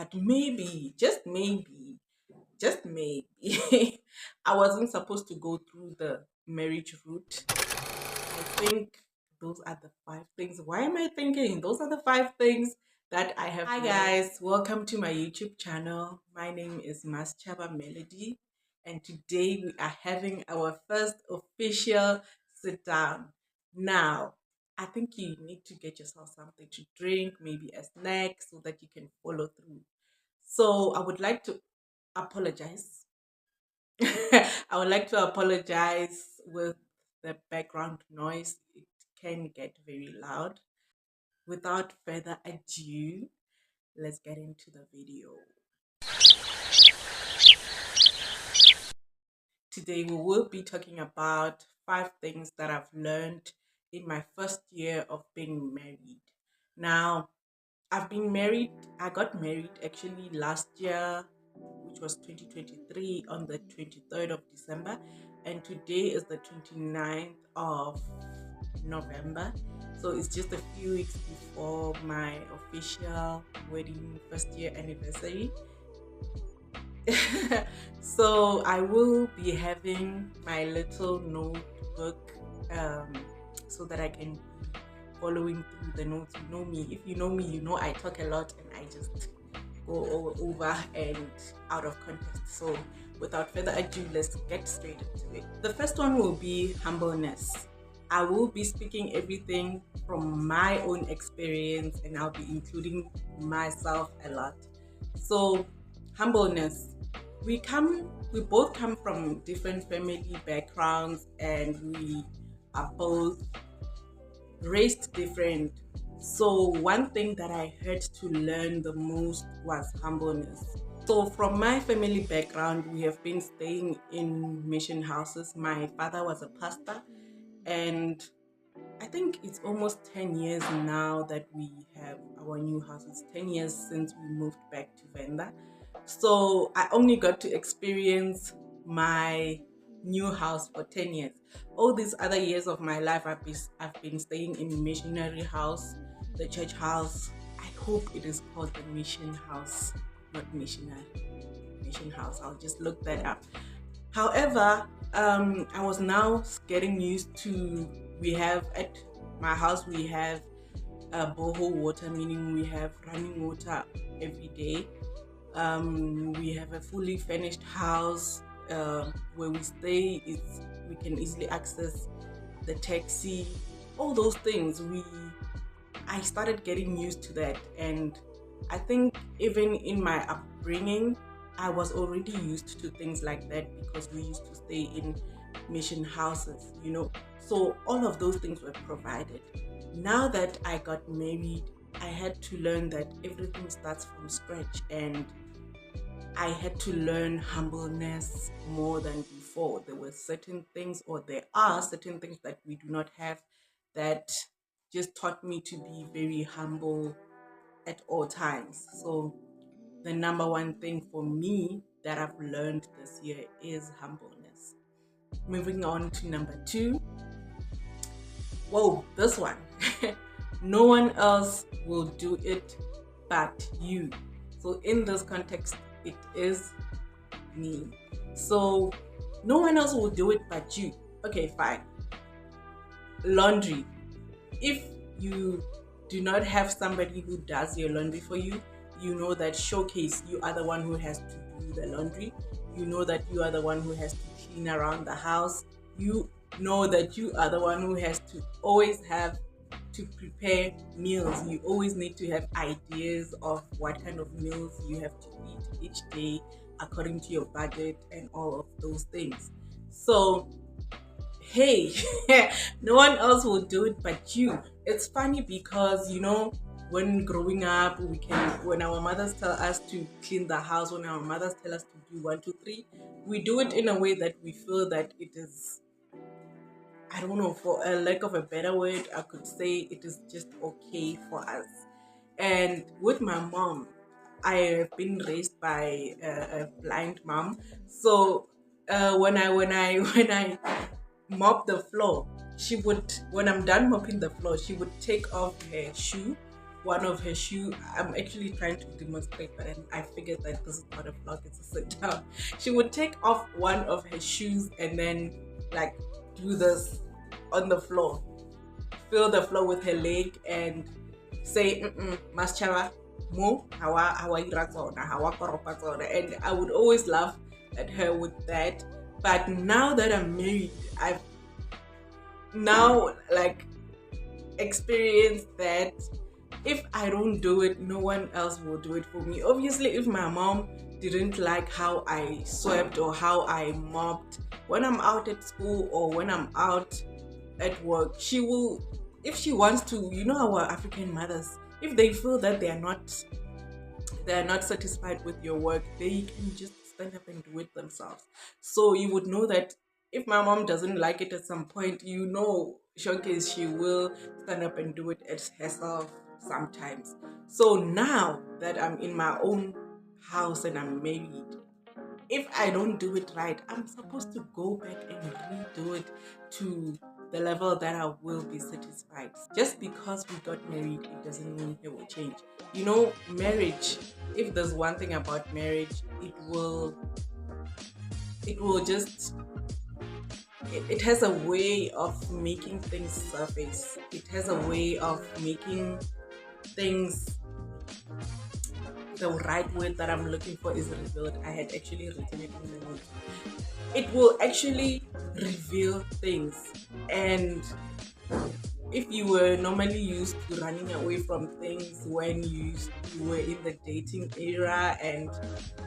but maybe, just maybe, I wasn't supposed to go through the marriage route. I think those are the five things. Why am I thinking? Those are the five things that I have. Hi guys, welcome to my YouTube channel. My name is Maschaba Melody, and today we are having our first official sit down. Now, I think you need to get yourself something to drink, maybe a snack, so that you can follow through. So, I would like to apologize. I would like to apologize with the background noise. It can get very loud. Without further ado, let's get into the video. Today, we will be talking about five things that I've learned in my first year of being married. Now, I've been married, I got married actually last year, which was 2023, on the 23rd of December, and today is the 29th of November. So it's just a few weeks before my official wedding first year anniversary. So I will be having my little notebook so that I can be following through the notes. You know me. If you know me, you know I talk a lot and I just go all over and out of context. So without further ado, let's get straight into it. The first one will be humbleness. I will be speaking everything from my own experience and I'll be including myself a lot. So humbleness. We both come from different family backgrounds and we are both raised different. So one thing that I had to learn the most was humbleness. So from my family background, we have been staying in mission houses. My father was a pastor, and I think it's almost 10 years now that we have our new house. It's 10 years since we moved back to Venda. So I only got to experience my new house for 10 years. All these other years of my life, I've been staying in missionary house, the church house. I hope it is called the mission house, not missionary. Mission house. I'll just look that up. However, I was now getting used to, we have at my house, we have borehole water, meaning we have running water every day. We have a fully furnished house where we stay. We can easily access the taxi, all those things. I started getting used to that, and I think even in my upbringing, I was already used to things like that because we used to stay in mission houses, So all of those things were provided. Now that I got married, I had to learn that everything starts from scratch, and I had to learn humbleness more than before. There were certain things, or there are certain things that we do not have, that just taught me to be very humble at all times. So the number one thing for me that I've learned this year is humbleness. Moving on to number two. Whoa, this one. No one else will do it but you. So in this context, it is me. So no one else will do it but you. Okay, fine. Laundry. If you do not have somebody who does your laundry for you, you know that showcase, you are the one who has to do the laundry. You know that you are the one who has to clean around the house. You know that you are the one who has to always have to prepare meals. You always need to have ideas of what kind of meals you have to eat each day according to your budget and all of those things. So hey, no one else will do it but you. It's funny because when growing up, when our mothers tell us to clean the house, when our mothers tell us to do 1, 2, 3, we do it in a way that we feel that it is, I don't know, for a lack of a better word, I could say it is just okay for us. And with my mom, I have been raised by a blind mom. So when I when I mop the floor, when I'm done mopping the floor, she would take off her shoe one of her shoes. I'm actually trying to demonstrate, but I figured that this is not a vlog, it's a sit down. She would take off one of her shoes and then like do this on the floor, fill the floor with her leg and say, Maschara, mo, hawa iratsona, hawa koropatsona. And I would always laugh at her with that. But now that I'm married, I've now like experienced that if I don't do it, no one else will do it for me. Obviously, if my mom didn't like how I swept or how I mopped when I'm out at school or when I'm out at work, she will, if she wants to, you know, our African mothers, if they feel that they are not satisfied with your work, they can just stand up and do it themselves. So you would know that if my mom doesn't like it at some point, you know, showcase she will stand up and do it herself sometimes. So now that I'm in my own house and I'm married, if I don't do it right, I'm supposed to go back and redo it to the level that I will be satisfied. Just because we got married, it doesn't mean it will change. You know, marriage, if there's one thing about marriage, it has a way of making things surface. It has a way of making things, the right word that I'm looking for is revealed. I had actually written it in the notes. It will actually reveal things. And if you were normally used to running away from things when you were in the dating era, and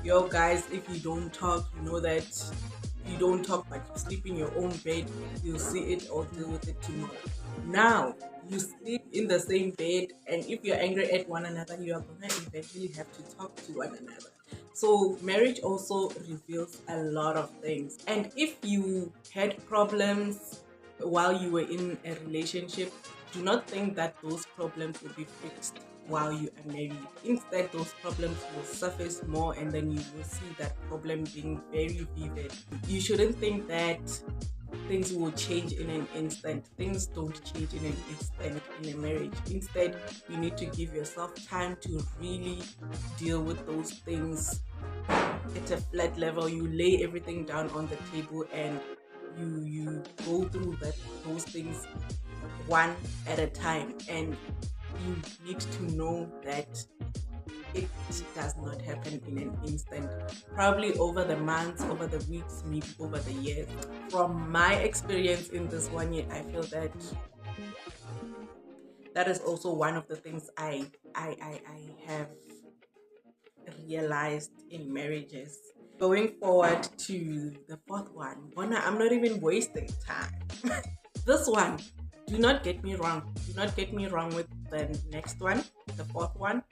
your guys, if you don't talk, you know that you don't talk but you sleep in your own bed, you'll see it or deal with it tomorrow. Now you sleep in the same bed, and if you're angry at one another, you are gonna eventually have to talk to one another. So marriage also reveals a lot of things. And if you had problems while you were in a relationship, do not think that those problems will be fixed while you are married. Instead, those problems will surface more, and then you will see that problem being very vivid. You shouldn't think that things will change in an instant. Things don't change in an instant in a marriage. Instead, you need to give yourself time to really deal with those things at a flat level. You lay everything down on the table and you go through those things one at a time, and you need to know that it does not happen in an instant. Probably over the months, over the weeks, maybe over the years. From my experience in this 1 year, I feel that is also one of the things I have realized in marriages. Going forward to the fourth one, Bona, I'm not even wasting time. This one, do not get me wrong. Do not get me wrong with the next one, the fourth one.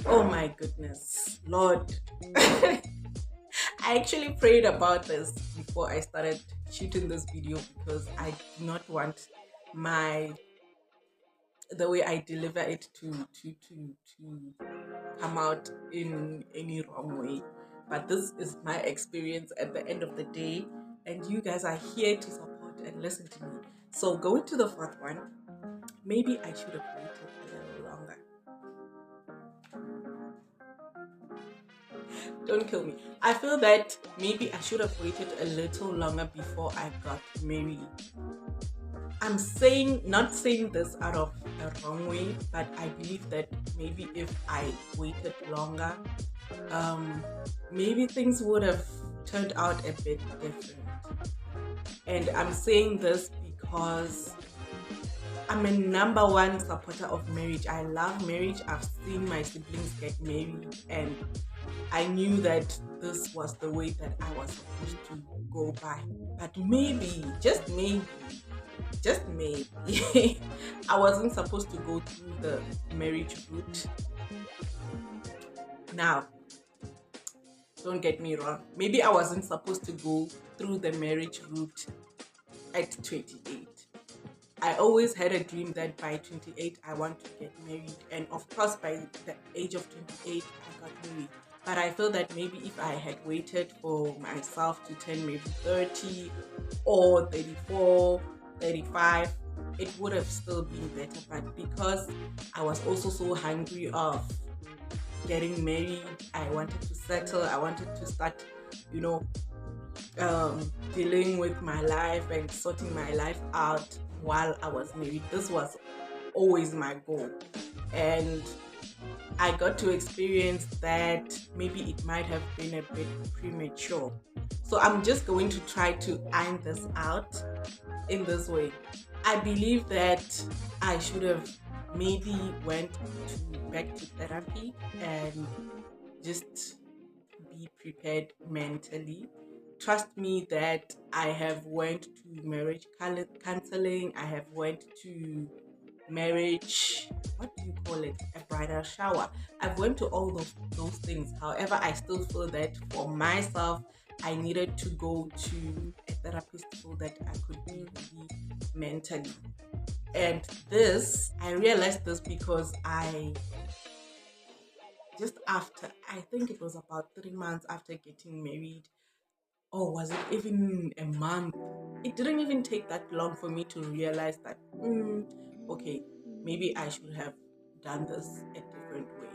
Oh my goodness, Lord. I actually prayed about this before I started shooting this video, because I do not want the way I deliver it to come out in any wrong way. But this is my experience at the end of the day, and you guys are here to support and listen to me. So going to the fourth one, maybe I should have waited a little longer. Don't kill me. I feel that maybe I should have waited a little longer before I got married. I'm not saying this out of the wrong way, but I believe that maybe if I waited longer, maybe things would have turned out a bit different. And I'm saying this because I'm a number one supporter of marriage. I love marriage. I've seen my siblings get married, and I knew that this was the way that I was supposed to go by. But maybe, just maybe, I wasn't supposed to go through the marriage route. Now, don't get me wrong. Maybe I wasn't supposed to go through the marriage route at 28. I always had a dream that by 28 I want to get married, and of course by the age of 28 I got married. But I feel that maybe if I had waited for myself to turn maybe 30 or 34, 35, it would have still been better. But because I was also so hungry of getting married, I wanted to settle, I wanted to start, you know, dealing with my life and sorting my life out while I was married. This was always my goal. And I got to experience that maybe it might have been a bit premature. So I'm just going to try to iron this out in this way. I believe that I should have maybe went back to therapy and just be prepared mentally. Trust me that I have went to marriage counseling. I have went to marriage, what do you call it, a bridal shower. I've went to all those things. However, I still feel that for myself I needed to go to a therapist so that I could be really mentally. And this, I realized this because I just after, I think it was about 3 months after getting married, or was it even a month? It didn't even take that long for me to realize that, okay, maybe I should have done this a different way.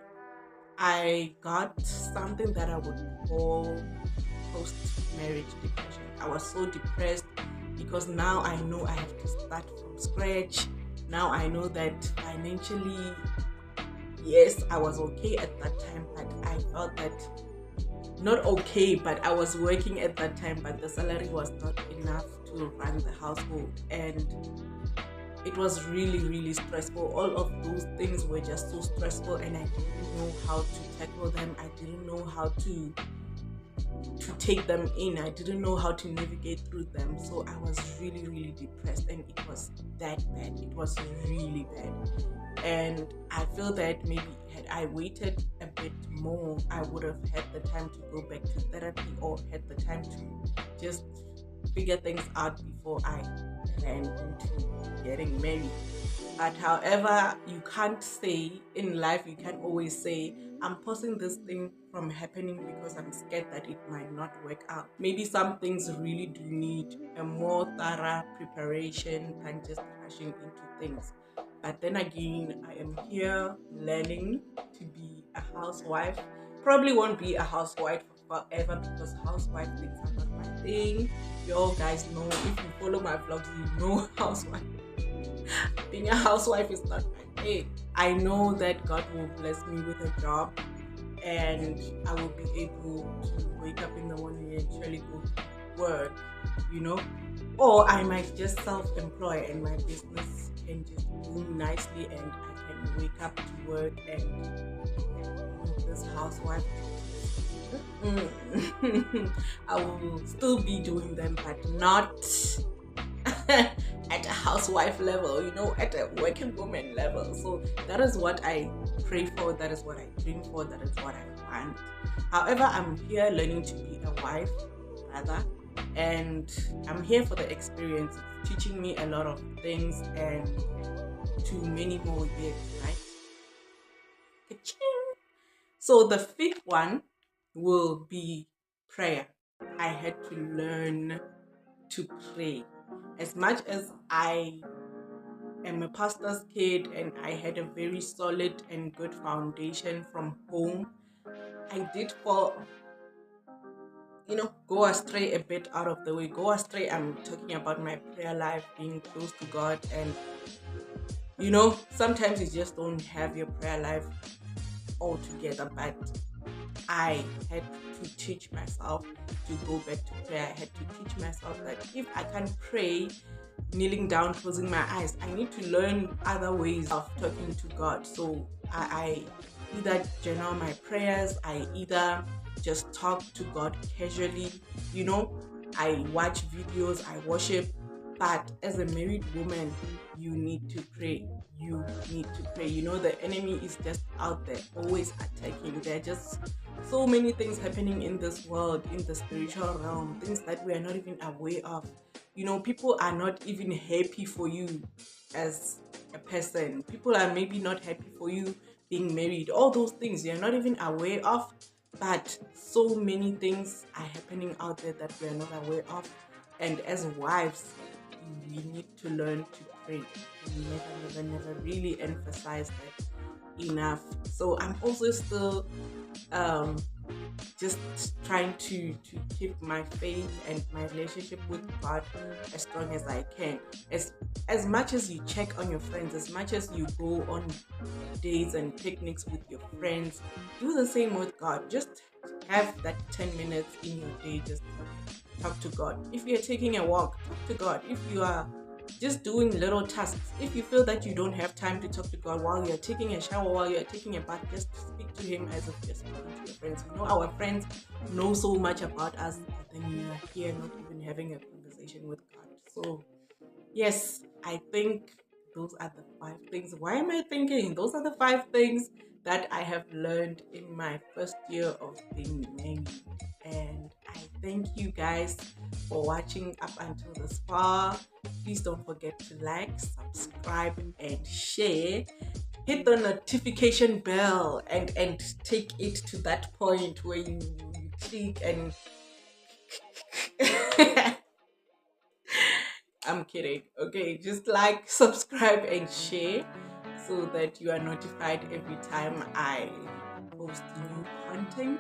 I got something that I would call post marriage depression. I was so depressed because now I know I have to start from scratch. Now I know that financially, yes, I was okay at that time, but I felt that not okay, but I was working at that time, but the salary was not enough to run the household. And it was really, really stressful. All of those things were just so stressful, and I didn't know how to tackle them. I didn't know how to take them in. I didn't know how to navigate through them. So I was really, really depressed, and it was that bad. It was really bad. And I feel that maybe had I waited a bit more, I would have had the time to go back to therapy, or had the time to just figure things out before I ran into getting married. But however, you can't say in life, you can't always say, I'm pausing this thing from happening because I'm scared that it might not work out. Maybe some things really do need a more thorough preparation than just rushing into things. But then again, I am here learning to be a housewife. Probably won't be a housewife forever because housewife things are not my thing. You all guys know, if you follow my vlogs, you know housewife. Being a housewife is not my thing. I know that God will bless me with a job and I will be able to wake up in the morning and actually go to work, you know. Or I might just self-employ and my business can just boom nicely and I can wake up to work and this housewife. I will still be doing them, but not at a housewife level, you know, at a working woman level. So that is what I pray for, that is what I dream for, that is what I want. However, I'm here learning to be a wife, rather, and I'm here for the experience. It's teaching me a lot of things and to many more years, right? Ka-ching! So the fifth one will be prayer. I had to learn to pray. As much as I am a pastor's kid and I had a very solid and good foundation from home, I did fall, go astray a bit out of the way. Go astray, I'm talking about my prayer life, being close to God, and sometimes you just don't have your prayer life all together, but I had to teach myself to go back to prayer. I had to teach myself that if I can't pray kneeling down, closing my eyes, I need to learn other ways of talking to God. So I either journal my prayers, I either just talk to God casually, I watch videos, I worship. But as a married woman, you need to pray. You need to pray. The enemy is just out there, always attacking. There are just so many things happening in this world, in the spiritual realm, things that we are not even aware of. People are not even happy for you as a person. People are maybe not happy for you being married. All those things you're not even aware of, but so many things are happening out there that we're not aware of. And as wives, we need to learn to great. I can never really emphasize that enough. So I'm also still um just trying to keep my faith and my relationship with God as strong as I can. As much as you check on your friends, as much as you go on dates and picnics with your friends, do the same with God. Just have that 10 minutes in your day, just talk to God. If you're taking a walk, talk to God. If you are just doing little tasks, if you feel that you don't have time to talk to God while you're taking a shower, while you're taking a bath, just speak to Him as if you're speaking to your friends. You know, our friends know so much about us, but then you are here not even having a conversation with God. So yes, I think those are the 5 things. Why am I thinking? Those are the 5 things that I have learned in my first year of being married. And I thank you guys for watching up until this far. Please don't forget to like, subscribe, and share. Hit the notification bell and take it to that point where you click and I'm kidding. Okay, just like, subscribe, and share so that you are notified every time I post new content.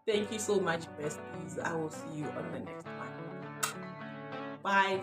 Thank you so much, besties. I will see you on the next one. Bye.